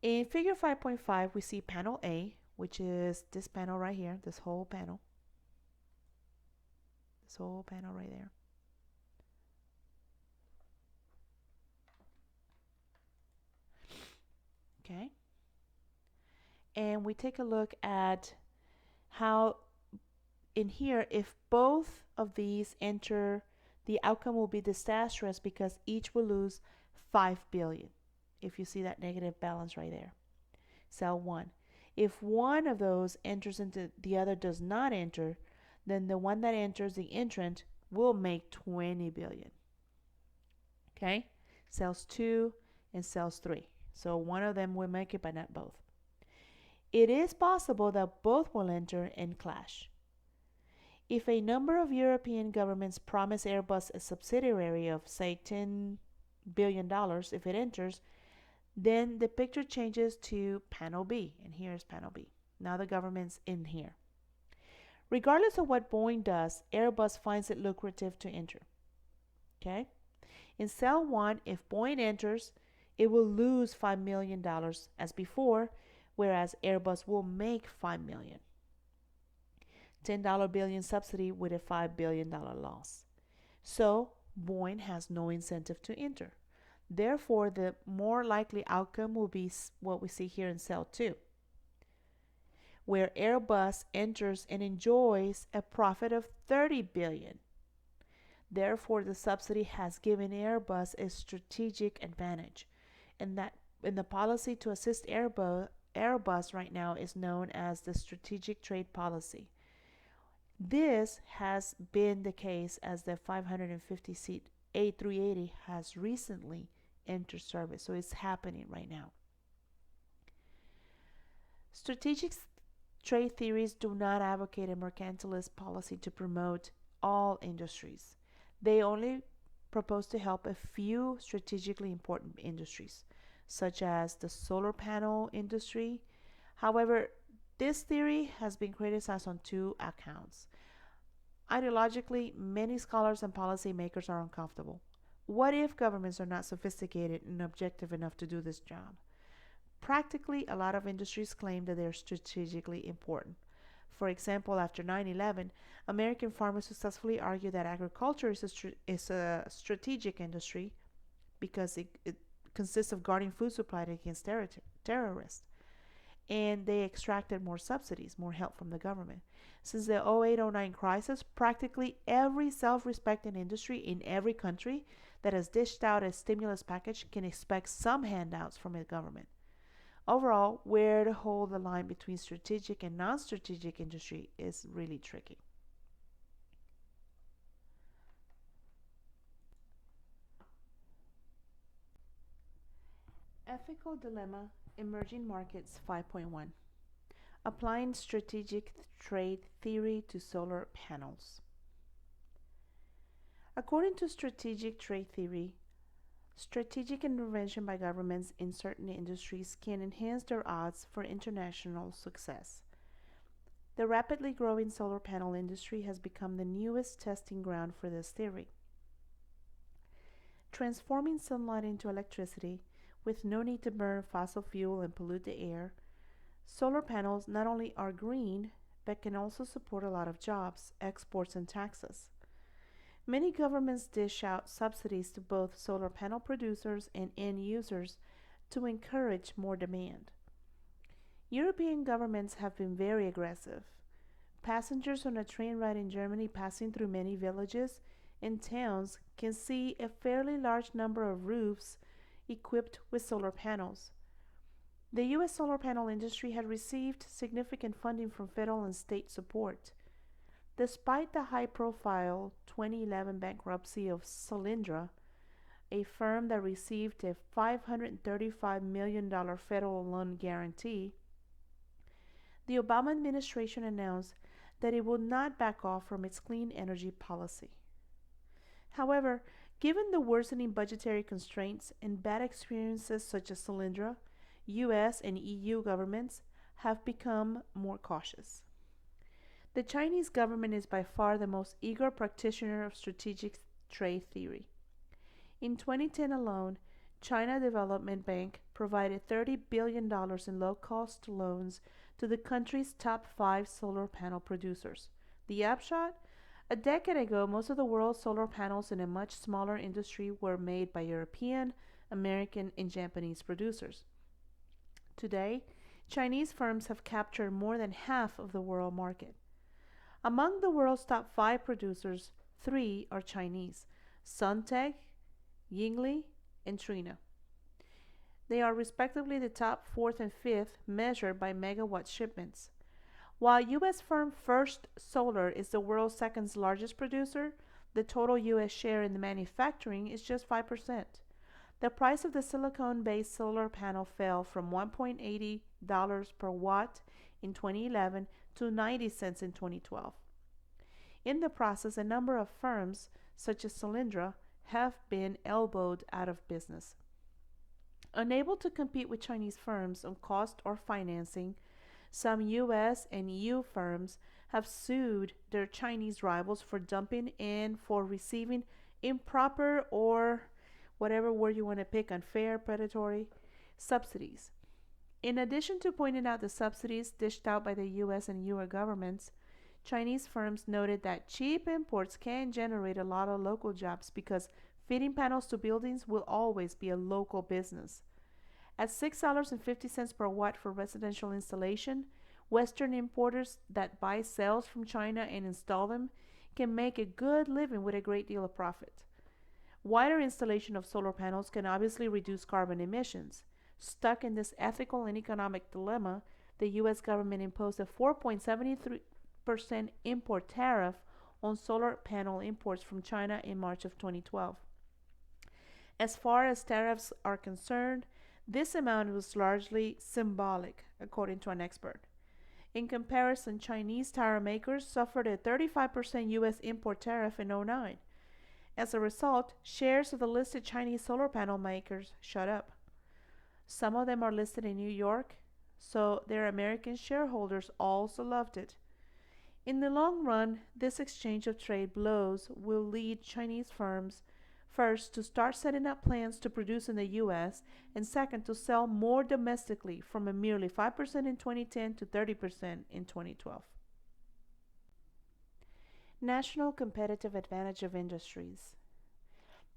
In figure 5.5, we see panel A, which is this panel right here, this whole panel right there. Okay. And we take a look at how in here, if both of these enter, the outcome will be disastrous because each will lose 5 billion. If you see that negative balance right there, cell 1. If one of those enters into the other does not enter, then the one that enters, the entrant, will make 20 billion. Okay? Cells 2 and cells 3. So one of them will make it, but not both. It is possible that both will enter and clash. If a number of European governments promise Airbus a subsidiary of, say, $10 billion if it enters, then the picture changes to panel B. And here's panel B. Now the government's in here. Regardless of what Boeing does, Airbus finds it lucrative to enter. Okay? In cell 1, if Boeing enters, it will lose $5 million as before, whereas Airbus will make $5 million. $10 billion subsidy with a $5 billion loss. So Boeing has no incentive to enter. Therefore, the more likely outcome will be what we see here in cell 2, where Airbus enters and enjoys a profit of 30 billion. Therefore, the subsidy has given Airbus a strategic advantage, and the policy to assist Airbus right now is known as the strategic trade policy. This has been the case as the 550-seat A380 has recently entered service, so it's happening right now. Strategic trade theories do not advocate a mercantilist policy to promote all industries. They only propose to help a few strategically important industries, such as the solar panel industry. However, this theory has been criticized on two accounts. Ideologically, many scholars and policymakers are uncomfortable. What if governments are not sophisticated and objective enough to do this job? Practically, a lot of industries claim that they are strategically important. For example, after 9/11, American farmers successfully argued that agriculture is a strategic industry because it consists of guarding food supply against terrorists. And they extracted more subsidies, more help from the government. Since the 08-09 crisis, practically every self-respecting industry in every country that has dished out a stimulus package can expect some handouts from the government. Overall, where to hold the line between strategic and non-strategic industry is really tricky. Ethical Dilemma Emerging Markets 5.1, Applying Strategic Trade Theory to Solar Panels. According to strategic trade theory, strategic intervention by governments in certain industries can enhance their odds for international success. The rapidly growing solar panel industry has become the newest testing ground for this theory. Transforming sunlight into electricity with no need to burn fossil fuel and pollute the air, solar panels not only are green, but can also support a lot of jobs, exports, and taxes. Many governments dish out subsidies to both solar panel producers and end users to encourage more demand. European governments have been very aggressive. Passengers on a train ride in Germany passing through many villages and towns can see a fairly large number of roofs equipped with solar panels. The U.S. solar panel industry had received significant funding from federal and state support. Despite the high profile 2011 bankruptcy of Solyndra, a firm that received a $535 million federal loan guarantee, the Obama administration announced that it would not back off from its clean energy policy. However, given the worsening budgetary constraints and bad experiences such as Solyndra, US and EU governments have become more cautious. The Chinese government is by far the most eager practitioner of strategic trade theory. In 2010 alone, China Development Bank provided $30 billion in low-cost loans to the country's top 5 solar panel producers. The upshot? A decade ago, most of the world's solar panels in a much smaller industry were made by European, American, and Japanese producers. Today, Chinese firms have captured more than half of the world market. Among the world's top 5 producers, 3 are Chinese: Suntech, Yingli, and Trina. They are respectively the top 4th and 5th measured by megawatt shipments. While U.S. firm First Solar is the world's second largest producer, the total U.S. share in the manufacturing is just 5%. The price of the silicon-based solar panel fell from $1.80 per watt in 2011 to 90 cents in 2012. In the process, a number of firms, such as Solyndra, have been elbowed out of business. Unable to compete with Chinese firms on cost or financing, some US and EU firms have sued their Chinese rivals for dumping and for receiving improper, or whatever word you want to pick, unfair, predatory subsidies. In addition to pointing out the subsidies dished out by the US and EU governments, Chinese firms noted that cheap imports can generate a lot of local jobs because fitting panels to buildings will always be a local business. At $6.50 per watt for residential installation, Western importers that buy cells from China and install them can make a good living with a great deal of profit. Wider installation of solar panels can obviously reduce carbon emissions. Stuck in this ethical and economic dilemma, the U.S. government imposed a 4.73% import tariff on solar panel imports from China in March of 2012. As far as tariffs are concerned, this amount was largely symbolic, according to an expert. In comparison, Chinese tire makers suffered a 35% U.S. import tariff in 2009. As a result, shares of the listed Chinese solar panel makers shot up. Some of them are listed in New York, so their American shareholders also loved it. In the long run, this exchange of trade blows will lead Chinese firms, first, to start setting up plans to produce in the U.S., and second, to sell more domestically from a merely 5% in 2010 to 30% in 2012. National competitive advantage of industries.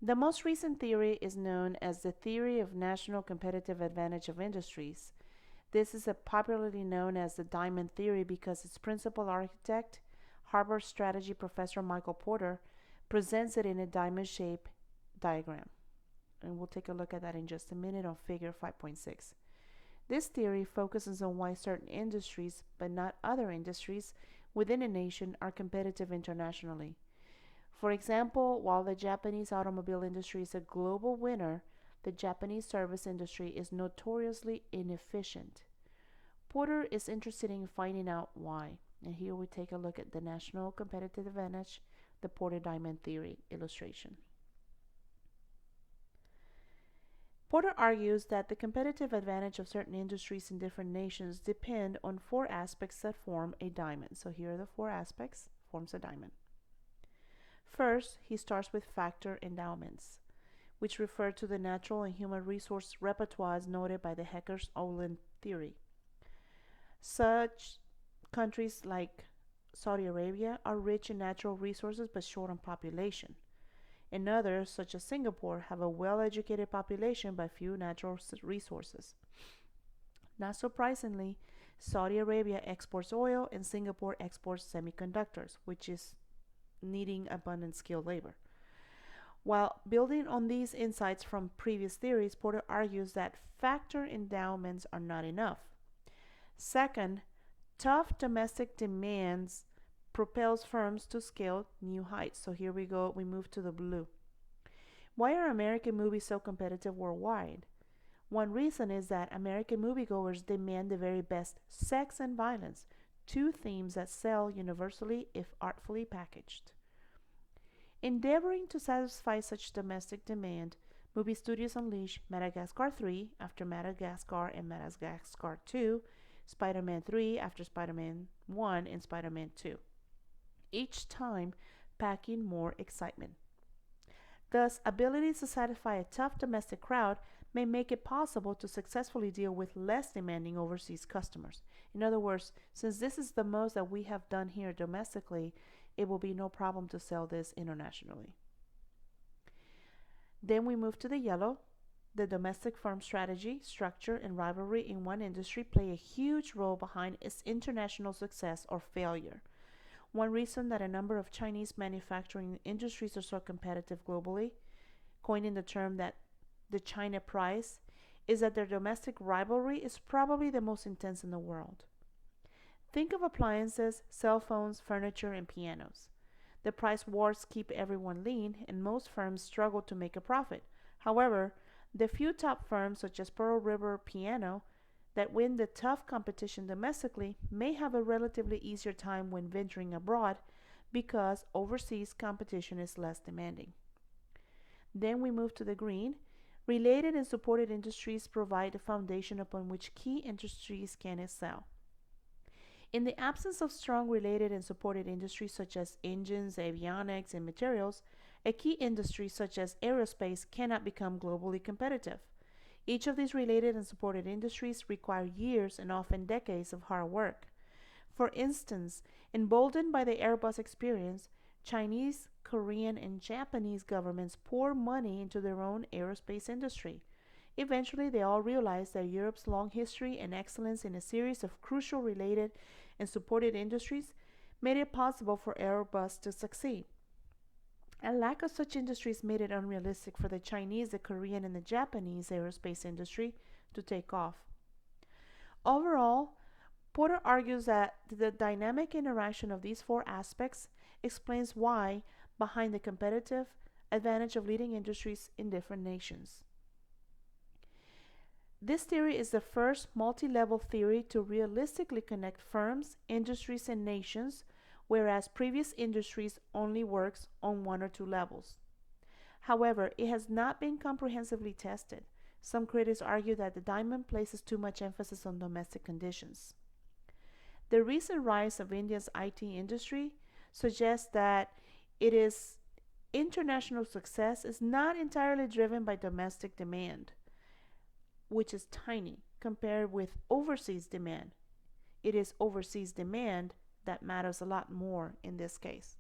The most recent theory is known as the theory of national competitive advantage of industries. This is popularly known as the diamond theory because its principal architect, Harvard strategy professor Michael Porter, presents it in a diamond-shaped diagram. And we'll take a look at that in just a minute on figure 5.6. This theory focuses on why certain industries, but not other industries, within a nation are competitive internationally. For example, while the Japanese automobile industry is a global winner, the Japanese service industry is notoriously inefficient. Porter is interested in finding out why, and here we take a look at the national competitive advantage, the Porter diamond theory illustration. Porter argues that the competitive advantage of certain industries in different nations depend on 4 aspects that form a diamond. So here are the 4 aspects forms a diamond. First, he starts with factor endowments, which refer to the natural and human resource repertoires noted by the Heckers-Ohlin theory. Such countries like Saudi Arabia are rich in natural resources but short on population. And others, such as Singapore, have a well-educated population but few natural resources. Not surprisingly, Saudi Arabia exports oil and Singapore exports semiconductors, which is needing abundant skilled labor. While building on these insights from previous theories, Porter argues that factor endowments are not enough. Second, tough domestic demands propels firms to scale new heights. So here we go, we move to the blue. Why are American movies so competitive worldwide? One reason is that American moviegoers demand the very best sex and violence, 2 themes that sell universally if artfully packaged. Endeavoring to satisfy such domestic demand, movie studios unleash Madagascar 3 after Madagascar and Madagascar 2, Spider-Man 3 after Spider-Man 1 and Spider-Man 2. Each time packing more excitement. Thus, abilities to satisfy a tough domestic crowd may make it possible to successfully deal with less demanding overseas customers. In other words, since this is the most that we have done here domestically, it will be no problem to sell this internationally. Then we move to the yellow. The domestic firm strategy, structure, and rivalry in one industry play a huge role behind its international success or failure. One reason that a number of Chinese manufacturing industries are so competitive globally, coining the term that the China price, is that their domestic rivalry is probably the most intense in the world. Think of appliances, cell phones, furniture, and pianos. The price wars keep everyone lean, and most firms struggle to make a profit. However, the few top firms, such as Pearl River Piano, that win the tough competition domestically may have a relatively easier time when venturing abroad because overseas competition is less demanding. Then we move to the green. Related and supported industries provide a foundation upon which key industries can excel. In the absence of strong related and supported industries such as engines, avionics, and materials, a key industry such as aerospace cannot become globally competitive. Each of these related and supported industries require years and often decades of hard work. For instance, emboldened by the Airbus experience, Chinese, Korean, and Japanese governments pour money into their own aerospace industry. Eventually, they all realized that Europe's long history and excellence in a series of crucial related and supported industries made it possible for Airbus to succeed. A lack of such industries made it unrealistic for the Chinese, the Korean, and the Japanese aerospace industry to take off. Overall, Porter argues that the dynamic interaction of these four aspects explains why behind the competitive advantage of leading industries in different nations. This theory is the first multi-level theory to realistically connect firms, industries, and nations, whereas previous industries only works on one or two levels. However, it has not been comprehensively tested. Some critics argue that the diamond places too much emphasis on domestic conditions. The recent rise of India's IT industry suggests that its international success is not entirely driven by domestic demand, which is tiny compared with overseas demand. It is overseas demand that matters a lot more in this case.